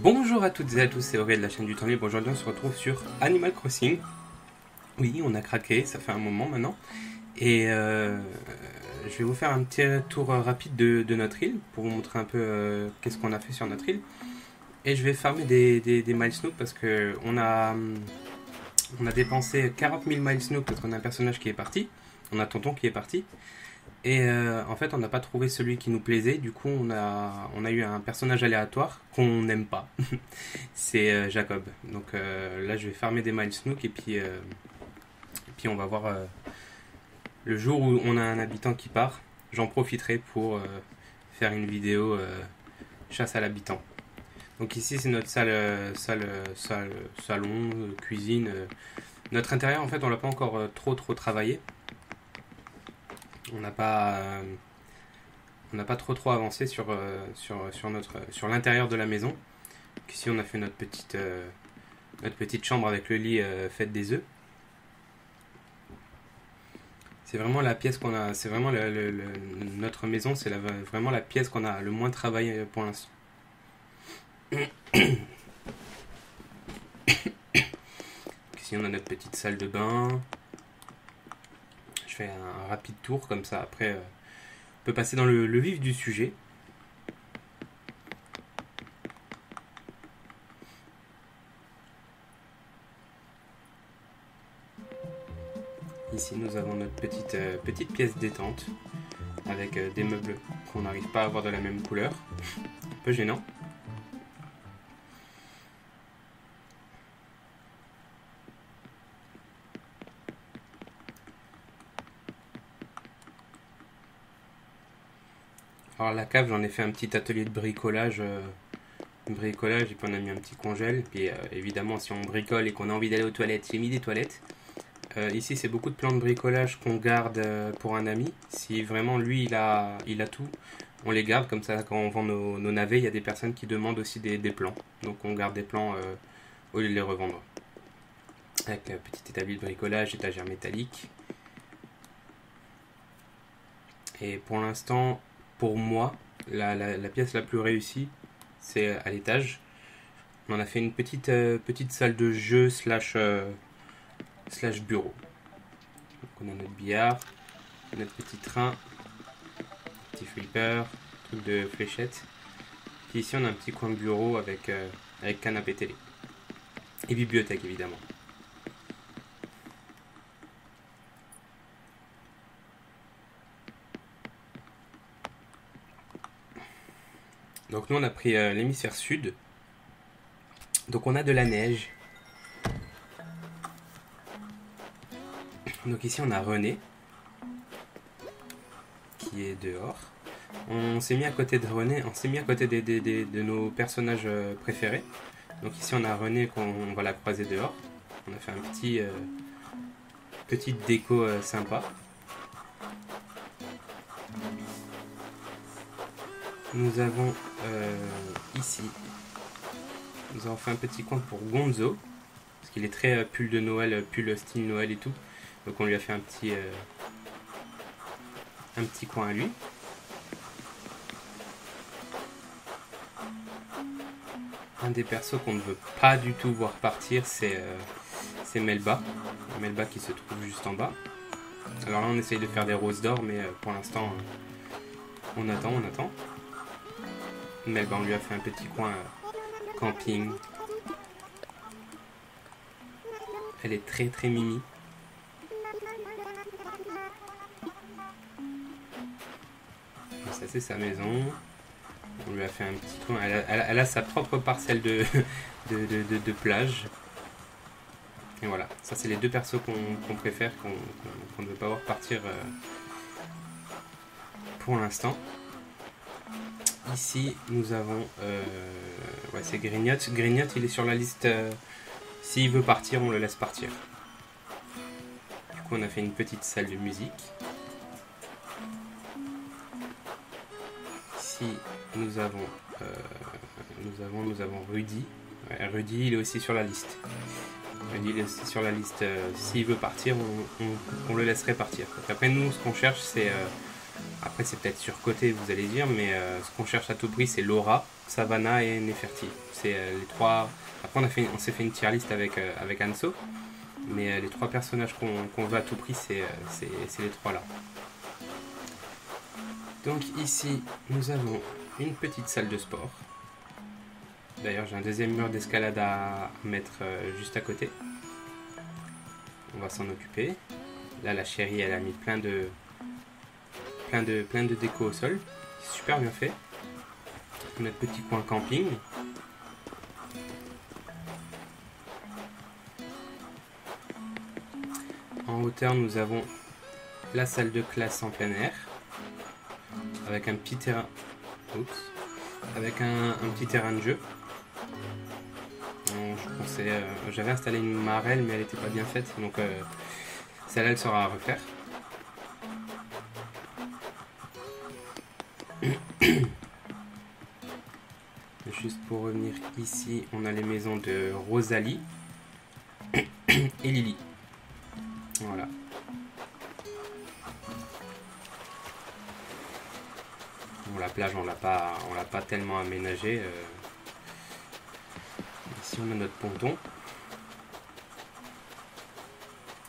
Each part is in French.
Bonjour à toutes et à tous, c'est Aurélien de la chaîne du Temps Libre. Aujourd'hui on se retrouve sur Animal Crossing. Oui, on a craqué, ça fait un moment maintenant. Et je vais vous faire un petit tour rapide de notre île pour vous montrer un peu qu'est-ce qu'on a fait sur notre île. Et je vais farmer des Miles Snook parce que on a dépensé 40 000 Miles Snook parce qu'on a un personnage qui est parti. On a Tonton qui est parti. Et en fait, on n'a pas trouvé celui qui nous plaisait. Du coup, on a eu un personnage aléatoire qu'on n'aime pas. C'est Jacob. Donc là, je vais farmer des Miles Snook et puis on va voir le jour où on a un habitant qui part. J'en profiterai pour faire une vidéo chasse à l'habitant. Donc ici, c'est notre salon, cuisine. Notre intérieur, en fait, on l'a pas encore trop travaillé. On n'a pas trop avancé sur l'intérieur de la maison. Ici on a fait notre petite chambre avec le lit fait des œufs. C'est vraiment la pièce qu'on a, c'est vraiment notre maison, c'est vraiment la pièce qu'on a le moins travaillé pour l'instant. Ici on a notre petite salle de bain. Je fais un rapide tour comme ça, après on peut passer dans le vif du sujet. Ici nous avons notre petite pièce détente avec des meubles qu'on n'arrive pas à avoir de la même couleur. Un peu gênant. Alors la cave, j'en ai fait un petit atelier de bricolage. Et puis on a mis un petit congèle. Puis évidemment, si on bricole et qu'on a envie d'aller aux toilettes, j'ai mis des toilettes. Ici, c'est beaucoup de plans de bricolage qu'on garde pour un ami. Si vraiment lui, il a tout, on les garde. Comme ça, quand on vend nos navets, il y a des personnes qui demandent aussi des plans. Donc on garde des plans au lieu de les revendre. Avec un petit établi de bricolage, étagère métallique. Et pour l'instant, pour moi, la pièce la plus réussie, c'est à l'étage. On en a fait une petite salle de jeu slash bureau. Donc on a notre billard, notre petit train, petit flipper, truc de fléchette. Puis ici on a un petit coin de bureau avec canapé télé. Et bibliothèque évidemment. Donc nous on a pris l'hémisphère sud. Donc on a de la neige. Donc ici on a René qui est dehors. On s'est mis à côté de René, on s'est mis à côté de nos personnages préférés. Donc ici on a René qu'on va la croiser dehors. On a fait un petite déco sympa. Nous avons ici, nous avons fait un petit coin pour Gonzo, parce qu'il est très pull de Noël, pull style Noël et tout. Donc on lui a fait un petit coin à lui. Un des persos qu'on ne veut pas du tout voir partir, c'est Melba. Melba qui se trouve juste en bas. Alors là on essaye de faire des roses d'or, mais pour l'instant on attend. Melba, on lui a fait un petit coin camping. Elle est très mimi. Et ça c'est sa maison. On lui a fait un petit coin. Elle a sa propre parcelle de plage. Et voilà, ça c'est les deux persos qu'on préfère, qu'on ne veut pas voir partir pour l'instant. Ici nous avons ouais, c'est Grignotte. Grignotte il est sur la liste. S'il veut partir, on le laisse partir. Du coup on a fait une petite salle de musique. Ici nous avons Rudy. Ouais, Rudy il est aussi sur la liste. Rudy il est aussi sur la liste. S'il veut partir, on le laisserait partir. Donc après nous ce qu'on cherche c'est Après, c'est peut-être surcoté, vous allez dire, mais ce qu'on cherche à tout prix, c'est Laura, Savannah et Neferti. C'est les trois. Après, on s'est fait une tier list avec Anso, mais les trois personnages qu'on veut à tout prix, c'est les trois là. Donc ici, nous avons une petite salle de sport. D'ailleurs, j'ai un deuxième mur d'escalade à mettre juste à côté. On va s'en occuper. Là, la chérie, elle a mis plein de déco au sol. Super bien fait. Notre petit coin camping. En hauteur, nous avons la salle de classe en plein air. Avec un petit terrain. Oups. Avec un petit terrain de jeu. J'avais installé une marelle, mais elle n'était pas bien faite. Donc, celle-là, elle sera à refaire. Juste pour revenir ici, on a les maisons de Rosalie et Lily. Voilà. Bon, la plage, on l'a pas tellement aménagée. Ici, on a notre ponton.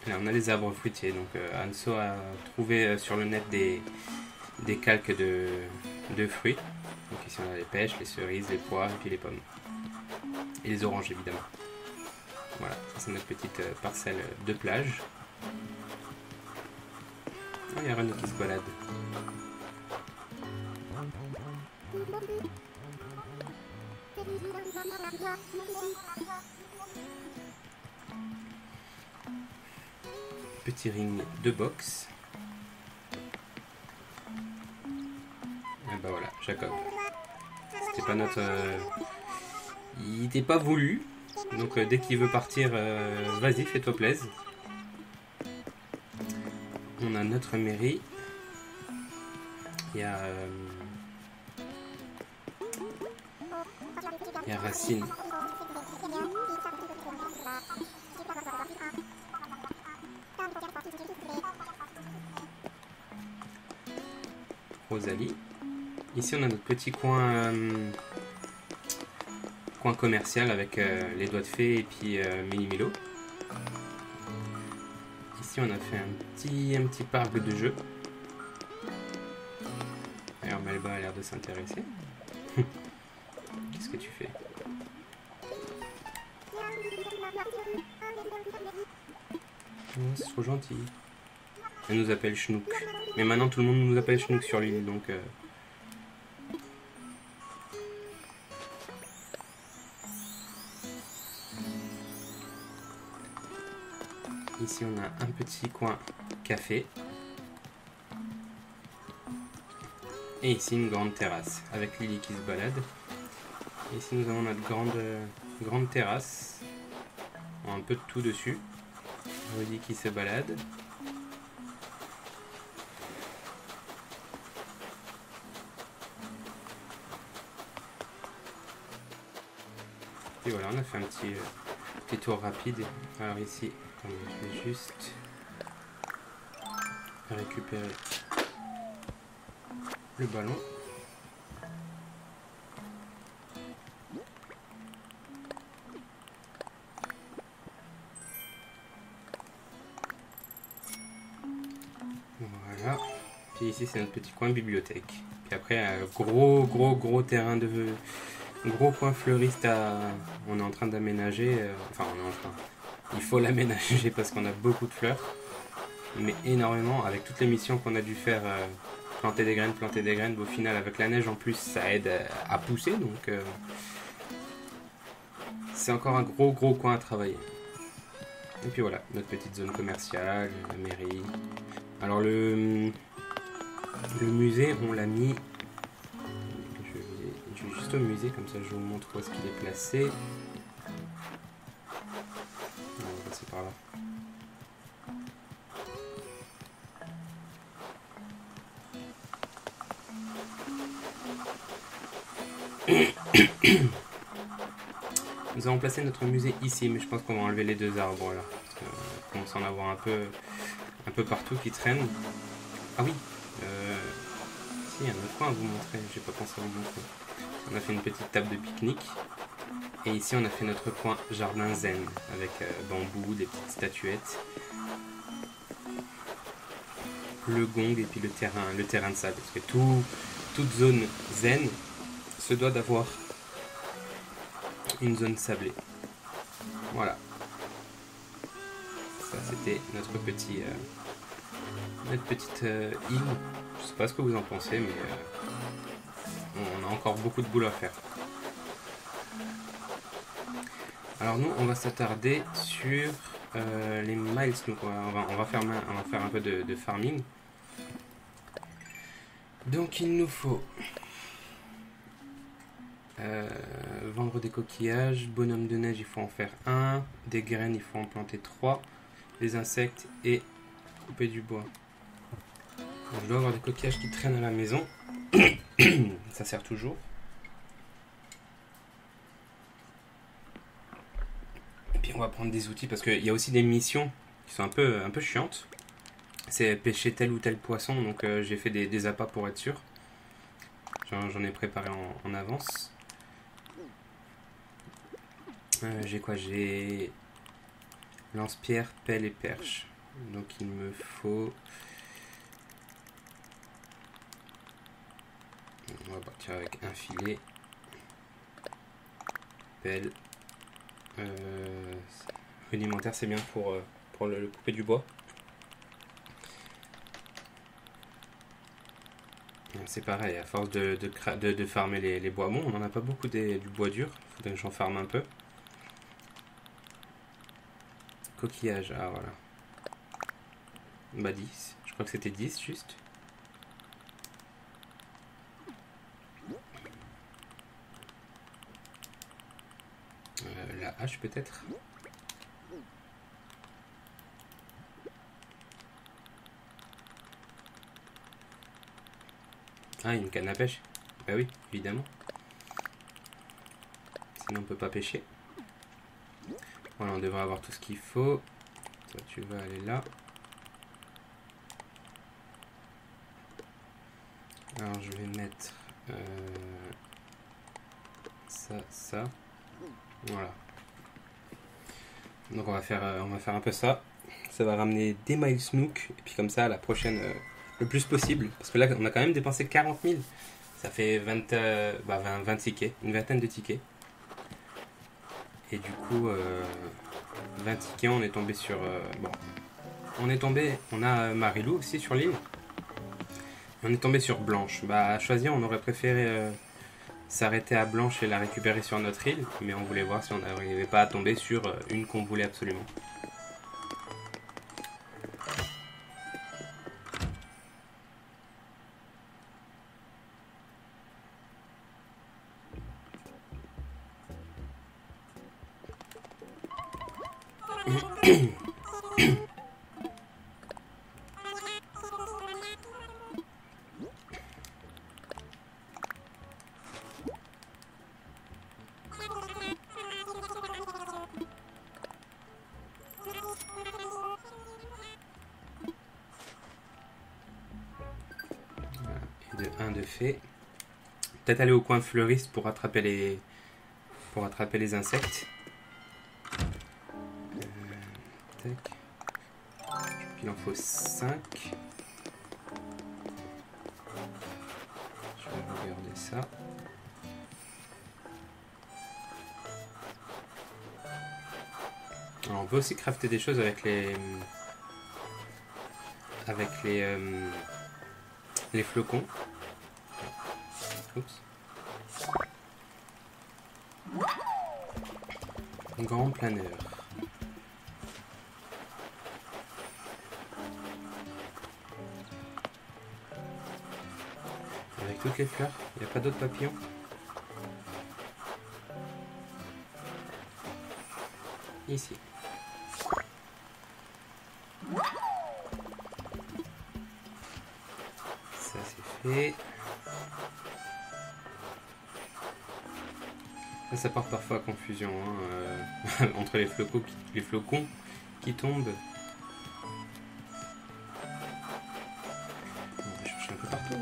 Là, on a les arbres fruitiers. Donc, Anso a trouvé sur le net des calques de fruits. Donc ici on a les pêches, les cerises, les pois et puis les pommes. Et les oranges évidemment. Voilà, ça c'est notre petite parcelle de plage. Ah, il y a Renaud qui se balade. Petit ring de boxe. Et bah voilà, Jacob. C'était pas notre... Il n'était pas voulu. Donc dès qu'il veut partir, vas-y, fais-toi plaisir. On a notre mairie. Il y a Racine. Rosalie. Ici on a notre petit coin commercial avec les doigts de fée et puis Mini Milo. Ici on a fait un petit parc de jeux. D'ailleurs Melba a l'air de s'intéresser. Qu'est-ce que tu fais? Oh, c'est trop gentil. Elle nous appelle Schnook. Mais maintenant tout le monde nous appelle Schnook sur l'île, donc... Ici on a un petit coin café. Et ici une grande terrasse avec Lily qui se balade. Et ici nous avons notre grande terrasse. Un peu de tout dessus. Rudy qui se balade. Et voilà, on a fait un petit tour rapide. Alors ici, je vais juste récupérer le ballon. Voilà. Puis ici, c'est notre petit coin bibliothèque. Puis après, un gros terrain de... Gros coin fleuriste on est en train d'aménager. Enfin, on est en train... Il faut l'aménager parce qu'on a beaucoup de fleurs. Mais énormément, avec toutes les missions qu'on a dû faire, planter des graines, au final avec la neige en plus ça aide à pousser, donc c'est encore un gros coin à travailler. Et puis voilà, notre petite zone commerciale, la mairie. Alors le musée, on l'a mis, je vais juste au musée, comme ça je vous montre où est-ce qu'il est placé. On va passer par là. Nous avons placé notre musée ici, mais je pense qu'on va enlever les deux arbres là, parce qu'on commence à en avoir un peu partout qui traînent. Ah oui, il y a un autre coin à vous montrer, j'ai pas pensé à vous montrer. On a fait une petite table de pique-nique. Et ici on a fait notre coin jardin zen, avec bambou, des petites statuettes, le gong et puis le terrain de sable. Parce que toute zone zen se doit d'avoir une zone sablée. Voilà. Ça c'était notre petite île. Je sais pas ce que vous en pensez, mais on a encore beaucoup de boulot à faire. Alors nous, on va s'attarder sur les milestones. On va faire un peu de farming. Donc il nous faut vendre des coquillages, bonhomme de neige, il faut en faire un, des graines, il faut en planter 3, des insectes et couper du bois. Donc, je dois avoir des coquillages qui traînent à la maison. Ça sert toujours. Et puis on va prendre des outils parce qu'il y a aussi des missions qui sont un peu chiantes. C'est pêcher tel ou tel poisson, donc j'ai fait des appâts pour être sûr. J'en ai préparé en avance. J'ai quoi? J'ai lance-pierre, pelle et perche. Donc il me faut... On va partir avec un filet. Pelle. Rudimentaire, c'est bien pour le couper du bois. C'est pareil, à force de farmer les bois. Bon, on n'en a pas beaucoup du bois dur. Il faudrait que j'en farme un peu. Coquillage, ah voilà. Bah 10, je crois que c'était 10 juste. La hache peut-être. Ah, une canne à pêche. Bah oui, évidemment. Sinon on peut pas pêcher. Voilà, on devrait avoir tout ce qu'il faut. Toi tu vas aller là. Alors je vais mettre ça. Voilà. Donc on va faire un peu ça. Ça va ramener des miles snook. Et puis comme ça, à la prochaine, le plus possible. Parce que là, on a quand même dépensé 40 000. Ça fait 20 tickets. Une vingtaine de tickets. Et du coup, 20 tickets, on est tombé sur... bon, on a Marilou aussi sur l'île. On est tombé sur Blanche. Bah, à choisir, on aurait préféré s'arrêter à Blanche et la récupérer sur notre île. Mais on voulait voir si on n'arrivait pas à tomber sur une qu'on voulait absolument. De fait. Peut-être aller au coin fleuriste pour attraper les insectes. Tac. Puis il en faut 5. Je vais regarder ça. Alors on peut aussi crafter des choses avec les flocons. Oups. Grand planeur. Avec toutes les fleurs, il n'y a pas d'autres papillons. Ici. Ça c'est fait. Ça porte parfois à confusion entre les flocons qui tombent. On va chercher un peu partout.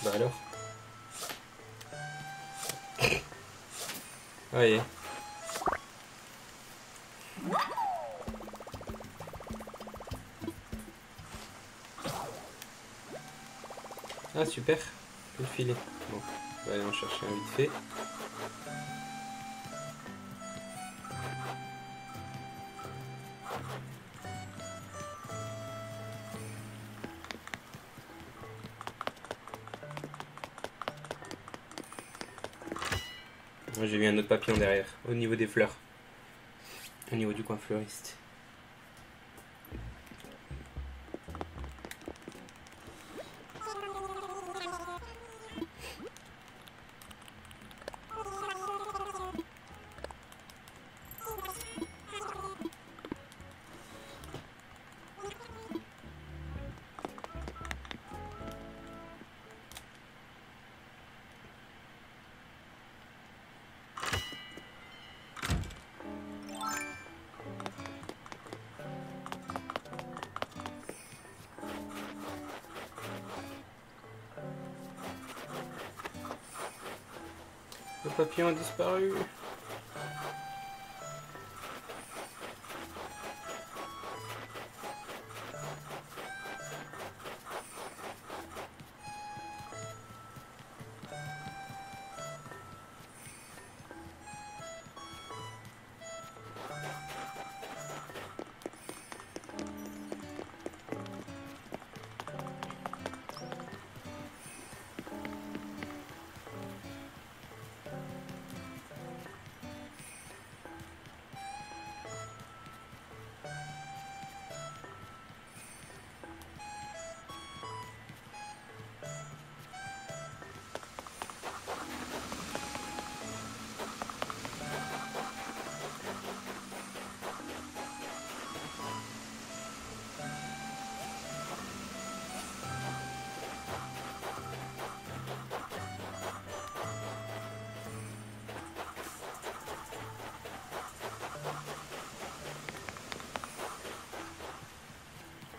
Bah alors. Voyez. Ah super, je peux le filer. Bon, on va aller en chercher un vite fait. Moi j'ai vu un autre papillon derrière, au niveau des fleurs. Au niveau du coin fleuriste. Le papillon a disparu.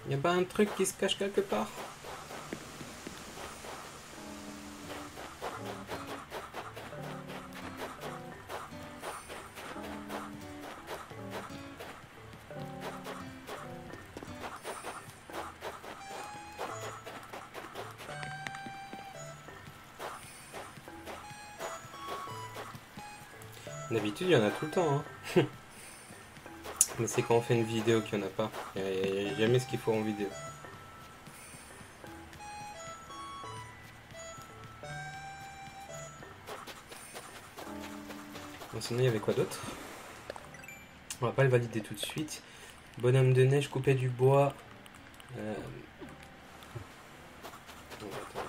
Y'a pas un truc qui se cache quelque part? D'habitude, il y en a tout le temps. Hein. Mais c'est quand on fait une vidéo qu'il n'y en a pas. Il n'y a jamais ce qu'il faut en vidéo. Bon, sinon, il y avait quoi d'autre? On va pas le valider tout de suite. Bonhomme de neige, couper du bois. Bon, attends.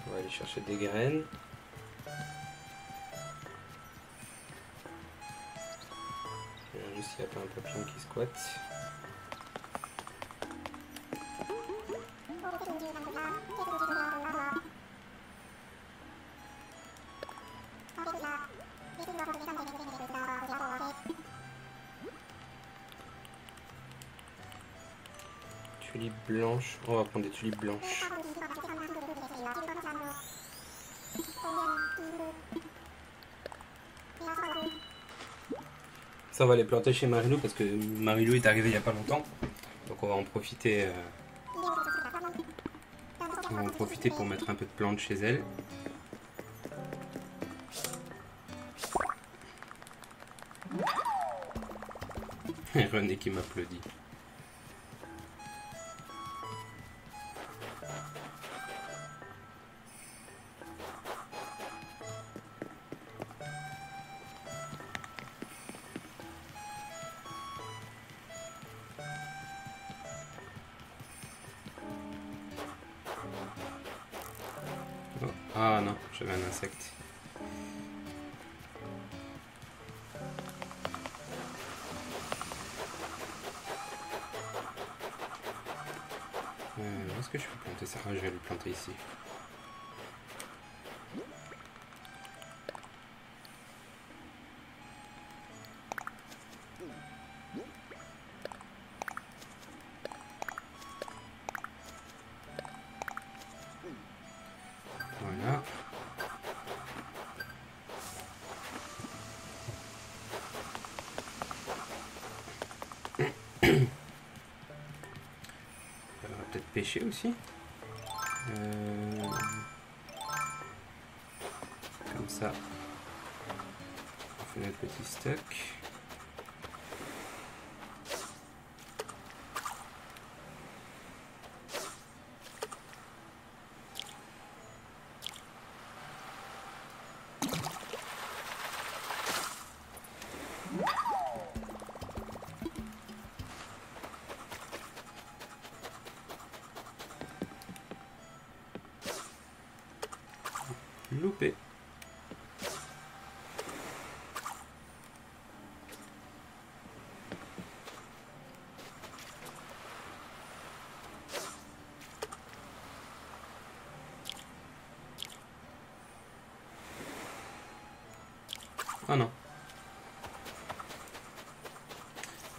On va aller chercher des graines. Juste s'il n'y a pas un papillon qui squatte. Tulipes blanches. On va prendre des tulipes blanches. Ça, on va les planter chez Marilou parce que Marilou est arrivée il n'y a pas longtemps. Donc on va en profiter. On va en profiter pour mettre un peu de plantes chez elle. René qui m'applaudit. Oh. Ah non, j'avais un insecte. Où est-ce que je peux planter ça? Ah, je vais le planter ici. Voilà. On va peut-être pêcher aussi. Comme ça. On fait notre petit stock. Loupé. Oh non.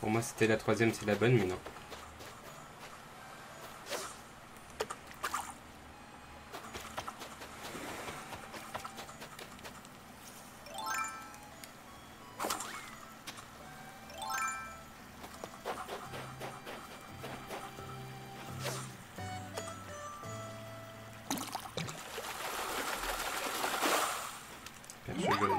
Pour moi c'était la troisième, c'est la bonne, mais non. Perche jaune.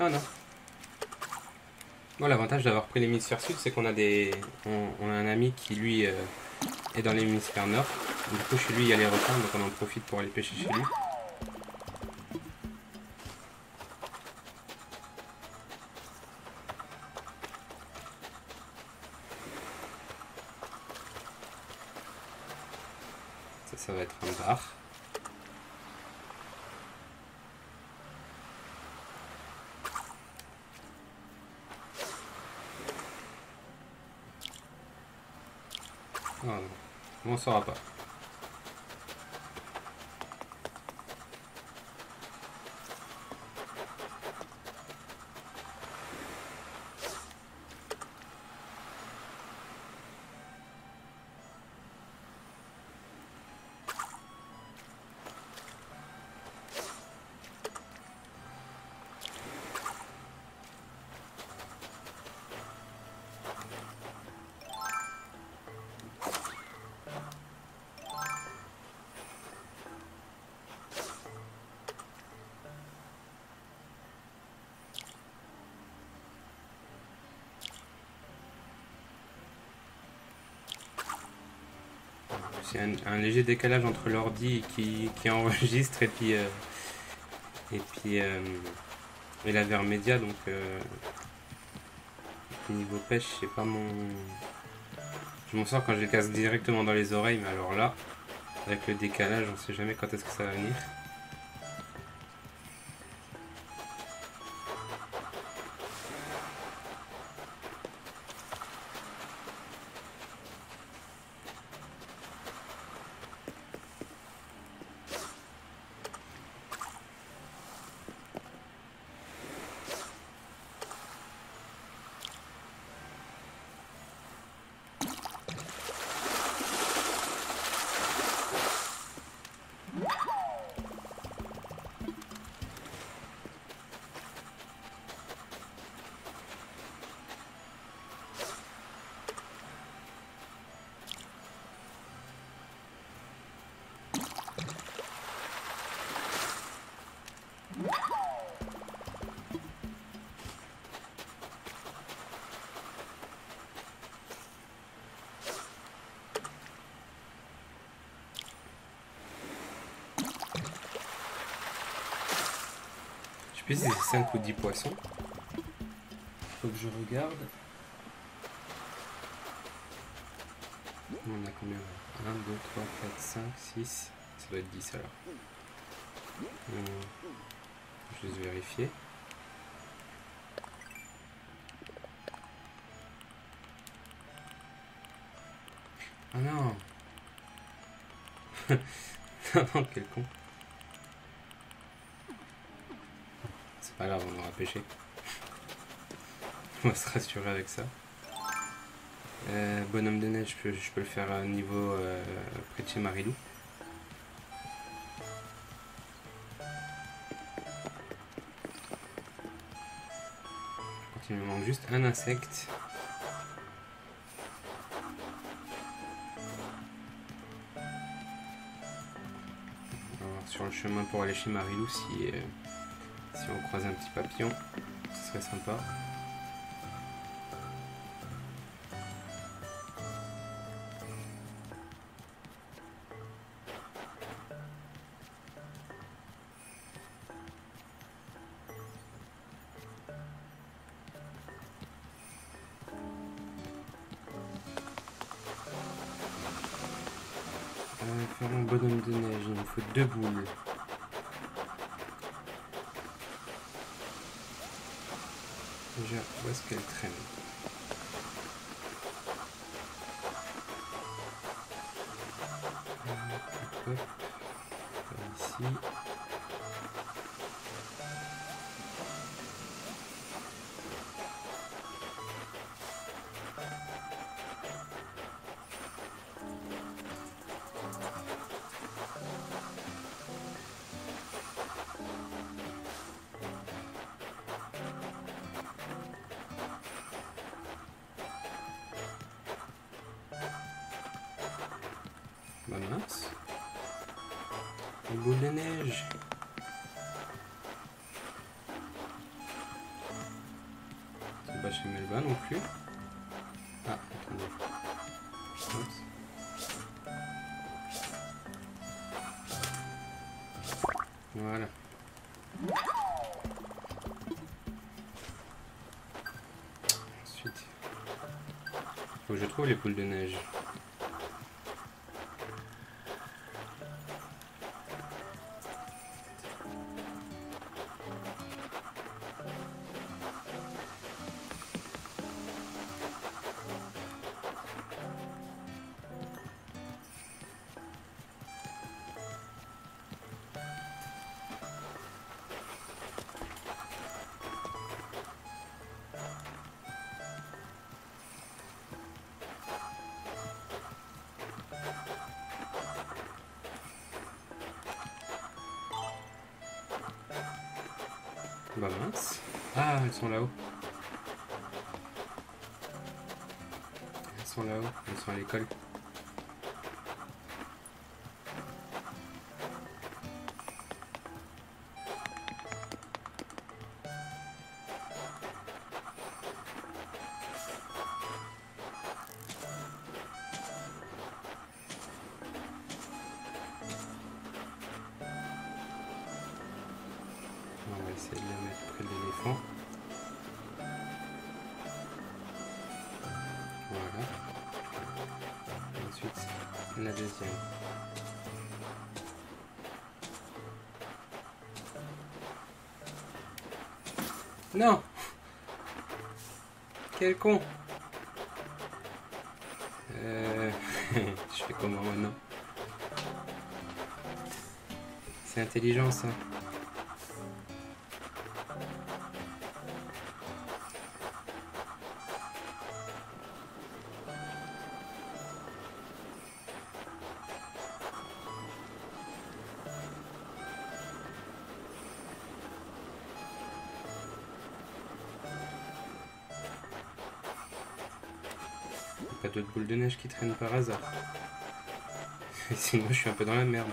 Oh non. Bon, l'avantage d'avoir pris l'hémisphère sud, c'est qu'on a on a un ami qui lui est dans l'hémisphère nord. Du coup, chez lui, il y a les requins, donc on en profite pour aller pêcher chez lui. Ça va être un bar. Oh non, on ne saura pas. C'est un léger décalage entre l'ordi qui enregistre et la VR Media, donc niveau pêche, c'est pas mon. Je m'en sors quand je les casse directement dans les oreilles, mais alors là, avec le décalage, on sait jamais quand est-ce que ça va venir. Je sais plus si c'est 5 ou 10 poissons. Faut que je regarde. On a combien? 1, 2, 3, 4, 5, 6. Ça doit être 10 alors. Je vais vérifier. Ah non. Non, quel con. pas grave, on aura pêché. On va se rassurer avec ça. Bonhomme de neige, je peux le faire à niveau près de chez Marilou. Il me manque juste un insecte. On va voir sur le chemin pour aller chez Marilou si on croise un petit papillon. Ce serait sympa. Faire un bonhomme de neige, il me faut 2 boules. Déjà, où est-ce qu'elle traîne? Hop, ici. Bah mince. Une boule de neige. C'est pas chez Melba non plus. Ah, attendez. Oups. Voilà. Ensuite, faut que je trouve les boules de neige. Bah mince. Ah, elles sont là-haut. Elles sont là-haut. Elles sont à l'école. On va essayer de la mettre près de l'éléphant. Voilà. Et ensuite, la deuxième. Non! Quel con! Je fais comment maintenant? C'est intelligent ça. Pas d'autres boules de neige qui traînent par hasard. Sinon je suis un peu dans la merde.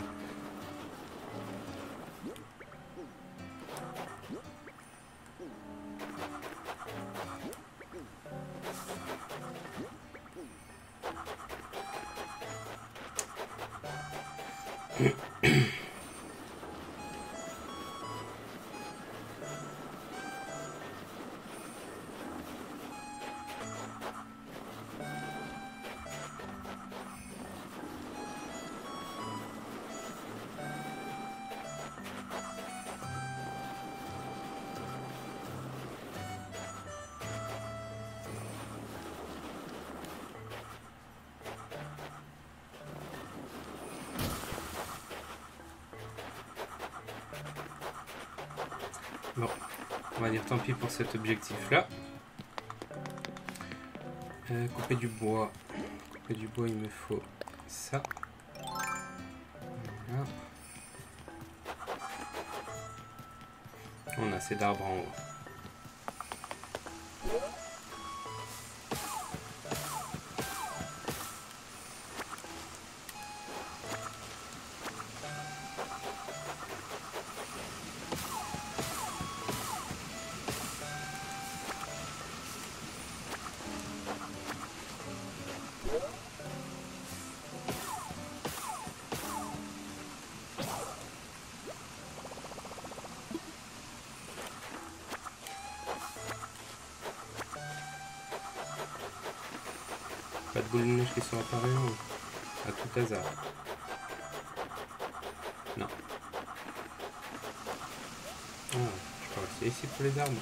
Bon, On va dire tant pis pour cet objectif-là. Couper du bois. Couper du bois, il me faut ça. Voilà. On a assez d'arbres en haut. Pas de boules de neige qui sont apparues à tout hasard. Non. Oh, je peux rester ici pour les arbres.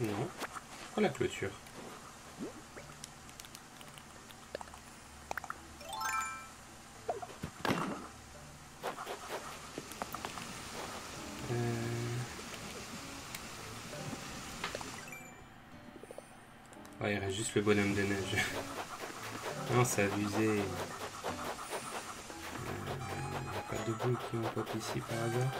Non. Oh, la clôture. Ouais, il reste juste le bonhomme de neige. Non, c'est abusé. Il n'y a pas de boules qui vont pop ici par hasard.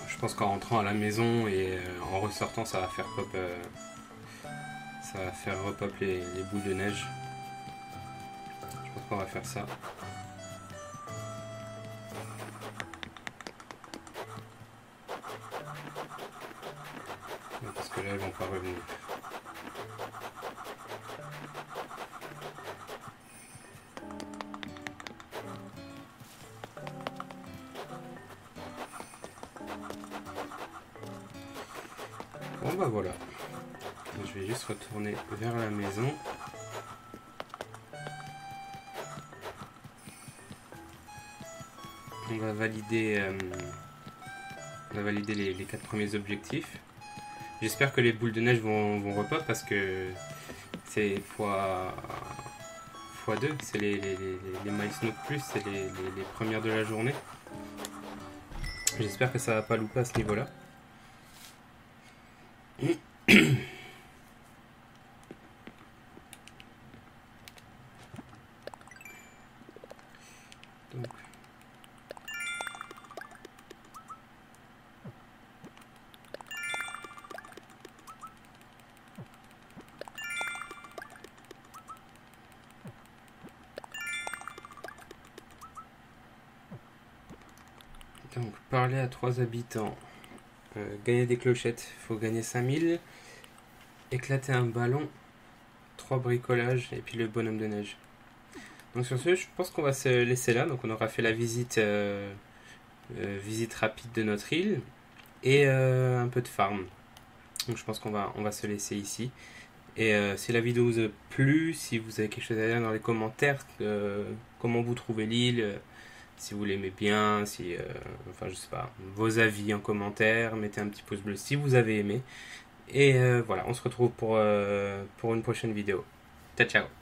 Je pense qu'en rentrant à la maison et en ressortant, ça va faire pop, ça va faire repop les boules de neige. Je pense qu'on va faire ça. Parce que là, elles vont pas revenir. Bon bah voilà, je vais juste retourner vers la maison. On va valider, les 4 premiers objectifs. J'espère que les boules de neige vont repop parce que c'est x2, c'est les Miles Snow Plus, c'est les premières de la journée. J'espère que ça va pas louper à ce niveau-là. Donc, parler à 3 habitants. Gagner des clochettes, il faut gagner 5000. Éclater un ballon, 3 bricolages et puis le bonhomme de neige. Donc sur ce, je pense qu'on va se laisser là. Donc on aura fait la visite, visite rapide de notre île et un peu de farm. Donc je pense qu'on va se laisser ici. Et si la vidéo vous a plu, si vous avez quelque chose à dire dans les commentaires, comment vous trouvez l'île, si vous l'aimez bien, si, enfin je sais pas, vos avis en commentaire, mettez un petit pouce bleu si vous avez aimé. Et voilà, on se retrouve pour une prochaine vidéo. Ciao ciao.